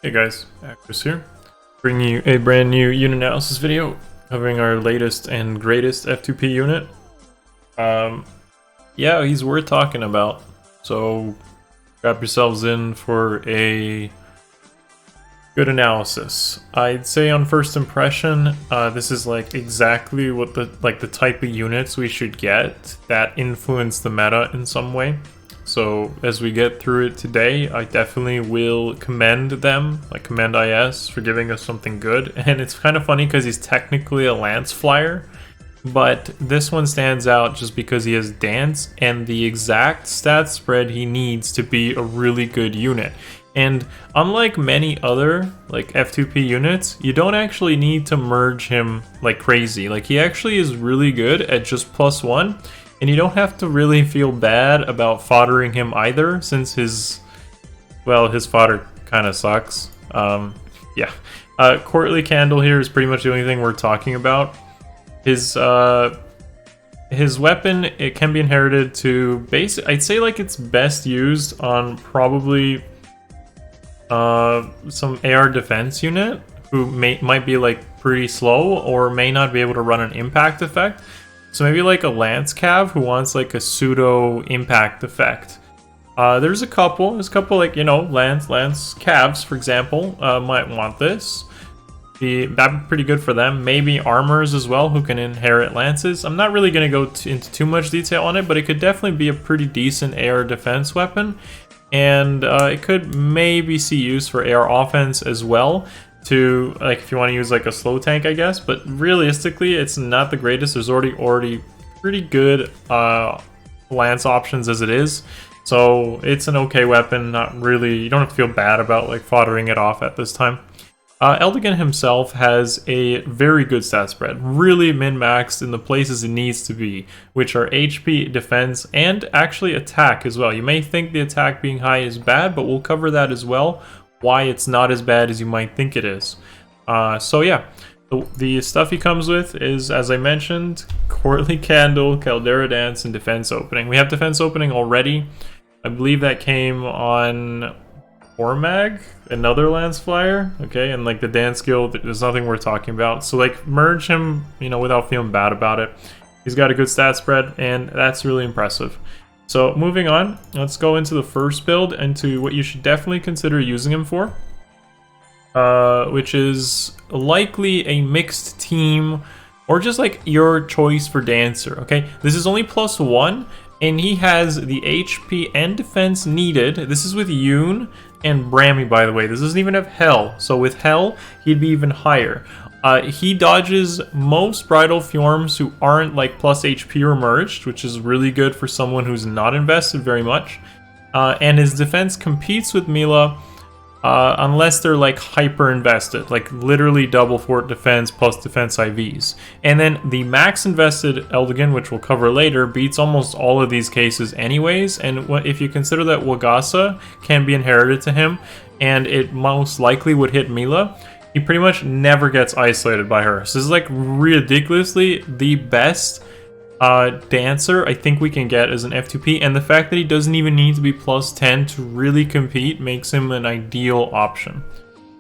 Hey guys, Akariss here, bringing you a brand new unit analysis video covering our latest and greatest F2P unit. Yeah, he's worth talking about, so grab yourselves in for a good analysis. I'd say on first impression, this is like exactly what the type of units we should get that influence the meta in some way. So as we get through it today, I definitely will commend them, like commend IS for giving us something good. And it's kind of funny because he's technically a lance flyer, but this one stands out just because he has dance and the exact stat spread he needs to be a really good unit. And unlike many other like F2P units, you don't actually need to merge him like crazy. Like he actually is really good at just +1. And you don't have to really feel bad about foddering him either, since his fodder kind of sucks. Yeah. Courtly Candle here is pretty much the only thing we're talking about. His weapon, it can be inherited to I'd say like it's best used on probably some AR defense unit who might be like pretty slow or may not be able to run an impact effect. So maybe like a Lance Cav who wants like a pseudo impact effect. There's a couple like, you know, Lance Cavs, for example, might want this. That'd be pretty good for them. Maybe armors as well who can inherit lances. I'm not really going to go into too much detail on it, but it could definitely be a pretty decent AR defense weapon. And it could maybe see use for AR offense as well. To like if you want to use like a slow tank, I guess, but realistically it's not the greatest. There's already pretty good lance options as it is, so it's an okay weapon. Not really, you don't have to feel bad about like foddering it off at this time. Eldigan himself has a very good stat spread, really min-maxed in the places it needs to be, which are HP, defense, and actually attack as well. You may think the attack being high is bad, but we'll cover that as well, why it's not as bad as you might think it is. So yeah, the stuff he comes with is, as I mentioned, Courtly Candle, Caldera Dance, and Defense Opening. We have Defense Opening already. I believe that came on Ormag, another Lance Flyer. Okay, and like the Dance skill, there's nothing we're talking about. So like merge him, you know, without feeling bad about it. He's got a good stat spread, and that's really impressive. So moving on, let's go into the first build, into what you should definitely consider using him for, which is likely a mixed team or just like your choice for dancer. Okay, this is only +1 and he has the HP and defense needed. This is with Yoon and Brammy, by the way. This doesn't even have Hell, so with Hell he'd be even higher. He dodges most Bridal Fjorms who aren't like plus HP or merged, which is really good for someone who's not invested very much. And his defense competes with Mila unless they're like hyper invested, like literally double fort defense plus defense IVs. And then the max invested Eldigan, which we'll cover later, beats almost all of these cases anyways. And if you consider that Wagasa can be inherited to him, and it most likely would hit Mila, he pretty much never gets isolated by her. So this is like ridiculously the best dancer I think we can get as an F2P, and the fact that he doesn't even need to be +10 to really compete makes him an ideal option.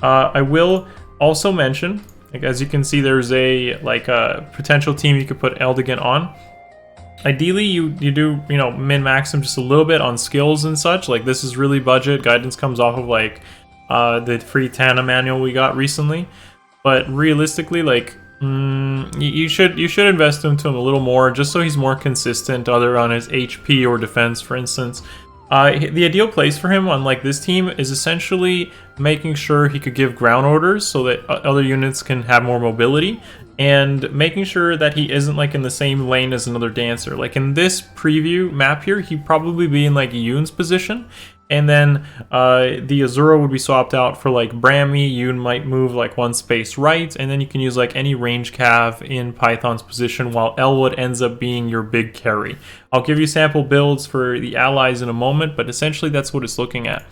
I will also mention, like as you can see, there's a potential team you could put Eldigan on. Ideally, you do, you know, min-max him just a little bit on skills and such. Like this is really budget. Guidance comes off of like the free Tana manual we got recently, but realistically, like you should invest into him a little more just so he's more consistent, either on his HP or defense, for instance. The ideal place for him on like this team is essentially making sure he could give ground orders so that other units can have more mobility, and making sure that he isn't like in the same lane as another dancer. Like in this preview map here, he'd probably be in like Yoon's position, and then the Azura would be swapped out for like Brammy. Yoon might move like one space right, and then you can use like any range cav in Python's position, while Elwood ends up being your big carry. I'll give you sample builds for the allies in a moment, but essentially that's what it's looking at.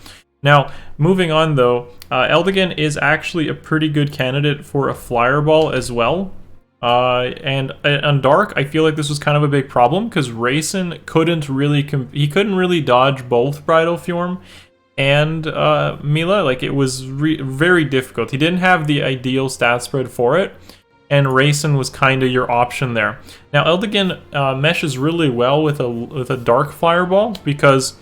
Now, moving on though, Eldigan is actually a pretty good candidate for a flyer ball as well. And on Dark, I feel like this was kind of a big problem because Rayson couldn't really dodge both Bridal Fjorm, and Mila. Like, it was very difficult. He didn't have the ideal stat spread for it, and Raisin was kind of your option there. Now, Eldigan meshes really well with a Dark Fireball, because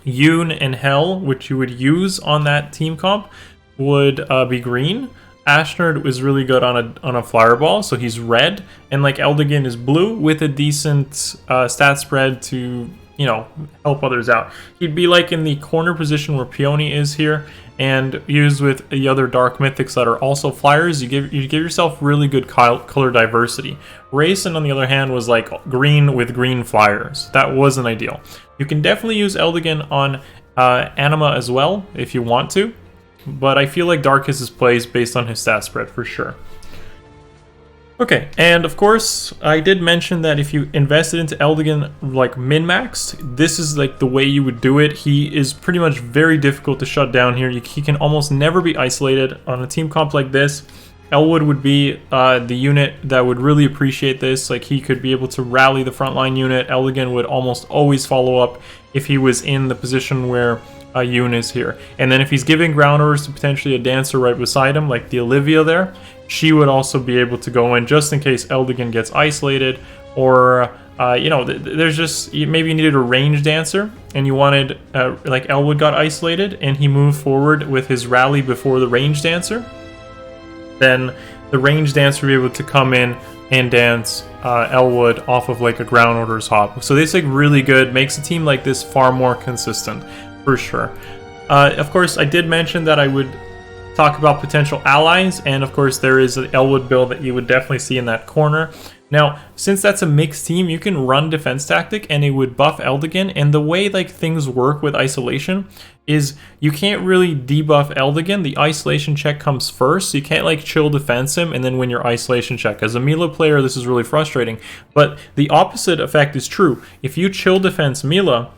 Yoon and Hell, which you would use on that team comp, would be green. Ashnard was really good on a Fireball, so he's red, and like Eldigan is blue with a decent stat spread to, you know, help others out. He'd be like in the corner position where Peony is here, and used with the other Dark Mythics that are also flyers, you give yourself really good color diversity. Raisin, on the other hand, was like green with green flyers. That wasn't ideal. You can definitely use Eldigan on Anima as well if you want to, but I feel like Dark is his place based on his stat spread for sure. Okay, and of course, I did mention that if you invested into Eldigan like min-maxed, this is like the way you would do it. He is pretty much very difficult to shut down here. He can almost never be isolated. On a team comp like this, Elwood would be the unit that would really appreciate this. Like, he could be able to rally the frontline unit. Eldigan would almost always follow up if he was in the position where Yoon is here. And then if he's giving ground orders to potentially a dancer right beside him, like the Olivia there, she would also be able to go in just in case Eldigan gets isolated, or you know, there's just, maybe you needed a range dancer and you wanted like Elwood got isolated and he moved forward with his rally before the range dancer, then the range dancer would be able to come in and dance Elwood off of like a ground orders hop. So this like really good, makes a team like this far more consistent for sure. Of course, I did mention that I would talk about potential allies, and of course there is an Elwood build that you would definitely see in that corner. Now, since that's a mixed team, you can run defense tactic and it would buff Eldigan, and the way like things work with isolation is you can't really debuff Eldigan. The isolation check comes first, so you can't like chill defense him and then win your isolation check. As a Mila player, this is really frustrating, but the opposite effect is true. If you chill defense Mila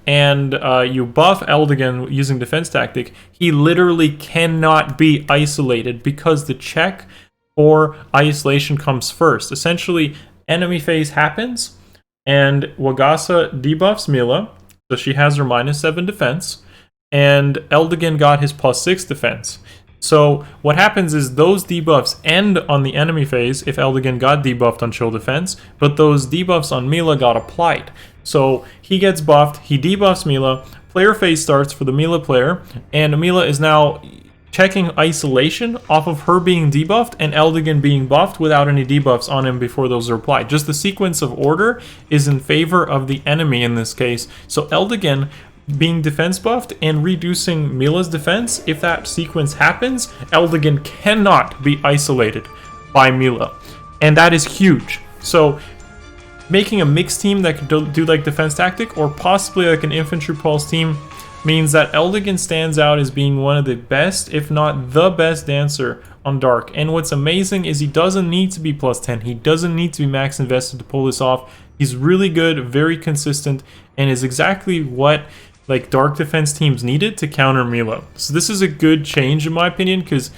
and you buff Eldigan using defense tactic, he literally cannot be isolated because the check or isolation comes first. Essentially, enemy phase happens, and Wagasa debuffs Mila, so she has her -7 defense, and Eldigan got his +6 defense. So what happens is those debuffs end on the enemy phase if Eldigan got debuffed on chill defense, but those debuffs on Mila got applied. So he gets buffed, he debuffs Mila, player phase starts for the Mila player, and Mila is now checking isolation off of her being debuffed and Eldigan being buffed without any debuffs on him before those are applied. Just the sequence of order is in favor of the enemy in this case. So Eldigan being defense buffed and reducing Mila's defense, if that sequence happens, Eldigan cannot be isolated by Mila. And that is huge. So making a mixed team that could do like defense tactic, or possibly like an infantry pulse team, means that Eldigan stands out as being one of the best, if not the best dancer on Dark. And what's amazing is he doesn't need to be +10. He doesn't need to be max invested to pull this off. He's really good, very consistent, and is exactly what like Dark defense teams needed to counter Mila. So this is a good change in my opinion, because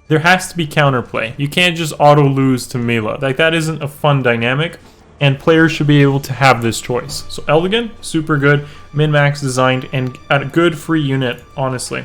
there has to be counterplay. You can't just auto lose to Mila. Like, that isn't a fun dynamic, and players should be able to have this choice. So Eldigan, super good, min-max designed, and a good free unit, honestly.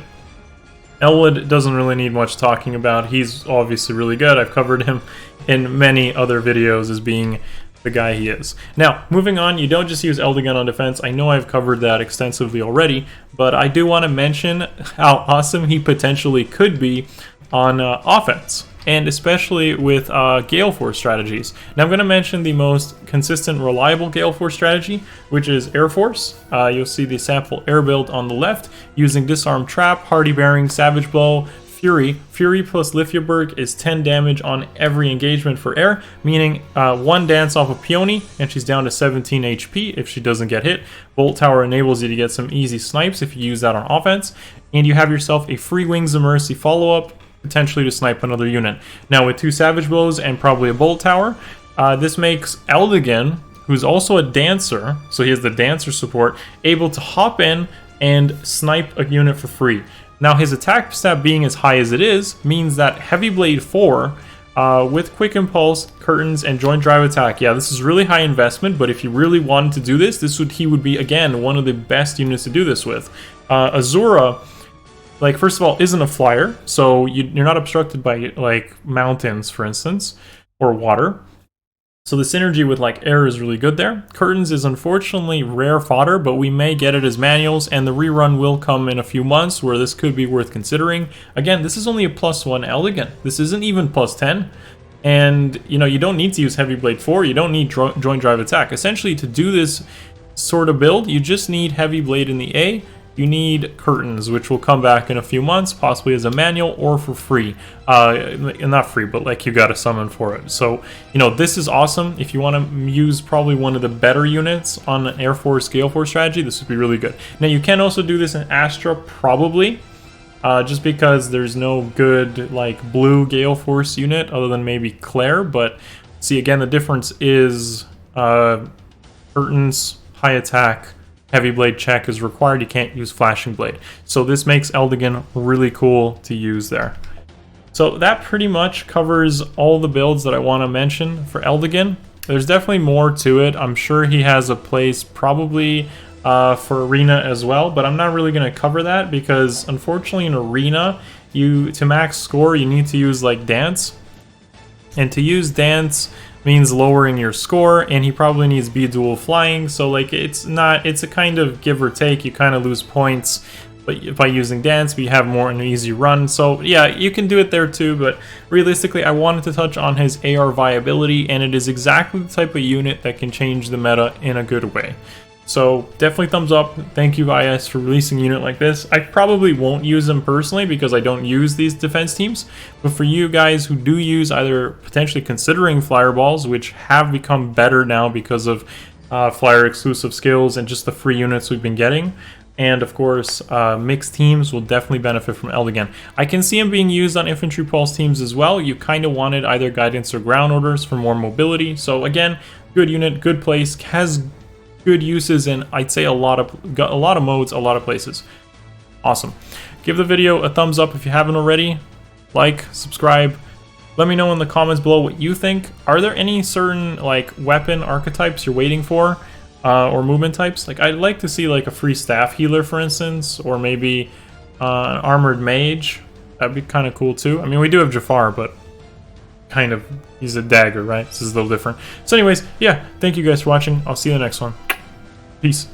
Elwood doesn't really need much talking about. He's obviously really good. I've covered him in many other videos as being the guy he is. Now, moving on, you don't just use Eldigan on defense. I know I've covered that extensively already, but I do want to mention how awesome he potentially could be on offense, and especially with Gale Force strategies. Now I'm going to mention the most consistent, reliable Gale Force strategy, which is Air Force. You'll see the sample air build on the left, using Disarm Trap, Hardy Bearing, Savage Blow, Fury. Fury plus Lithierberg is 10 damage on every engagement for air, meaning one dance off of Peony, and she's down to 17 HP if she doesn't get hit. Bolt Tower enables you to get some easy snipes if you use that on offense, and you have yourself a free Wings of Mercy follow-up, potentially to snipe another unit. Now with 2 Savage Blows and probably a Bolt Tower, this makes Eldigan, who's also a dancer, so he has the dancer support, able to hop in and snipe a unit for free. Now his attack stat being as high as it is means that Heavy Blade 4 with Quick Impulse, Curtains, and Joint Drive Attack. Yeah, this is really high investment, but if you really wanted to do this, he would be, again, one of the best units to do this with. Azura, like, first of all, isn't a flyer, so you're not obstructed by, like, mountains, for instance, or water. So the synergy with like air is really good there. Curtains is unfortunately rare fodder, but we may get it as manuals, and the rerun will come in a few months where this could be worth considering. Again, this is only a +1 Eldigan. This isn't even +10. And, you know, you don't need to use Heavy Blade 4. You don't need Joint Drive Attack. Essentially, to do this sort of build, you just need Heavy Blade in the A. You need Curtains, which will come back in a few months, possibly as a manual or for free. Not free, but like you gotta summon for it. So, you know, this is awesome. If you want to use probably one of the better units on an Air Force, Gale Force strategy, this would be really good. Now, you can also do this in Astra, probably, just because there's no good, like, blue Gale Force unit other than maybe Claire. But, see, again, the difference is Curtains, high attack, Heavy Blade check is required. You can't use Flashing Blade. So this makes Eldigan really cool to use there. So that pretty much covers all the builds that I want to mention for Eldigan. There's definitely more to it. I'm sure he has a place probably for Arena as well, but I'm not really going to cover that because unfortunately in Arena, to max score, you need to use like Dance. And to use Dance means lowering your score, and he probably needs B-dual flying, so like it's a kind of give or take. You kind of lose points but by using Dance, but you have more an easy run. So yeah, you can do it there too, but realistically I wanted to touch on his AR viability, and it is exactly the type of unit that can change the meta in a good way. So definitely thumbs up. Thank you, IS, for releasing a unit like this. I probably won't use them personally because I don't use these defense teams. But for you guys who do use, either potentially considering flyer balls, which have become better now because of flyer exclusive skills and just the free units we've been getting, and of course mixed teams will definitely benefit from Eldigan. I can see him being used on infantry pulse teams as well. You kind of wanted either guidance or ground orders for more mobility. So again, good unit, good place, has good uses in, I'd say, a lot of modes, a lot of places. Awesome. Give the video a thumbs up if you haven't already. Like, subscribe. Let me know in the comments below what you think. Are there any certain like weapon archetypes you're waiting for, or movement types? Like, I'd like to see like a free staff healer, for instance, or maybe an armored mage. That'd be kind of cool too. I mean, we do have Jafar, but kind of, he's a dagger, right? This is a little different. So anyways, yeah, thank you guys for watching. I'll see you in the next one. Peace.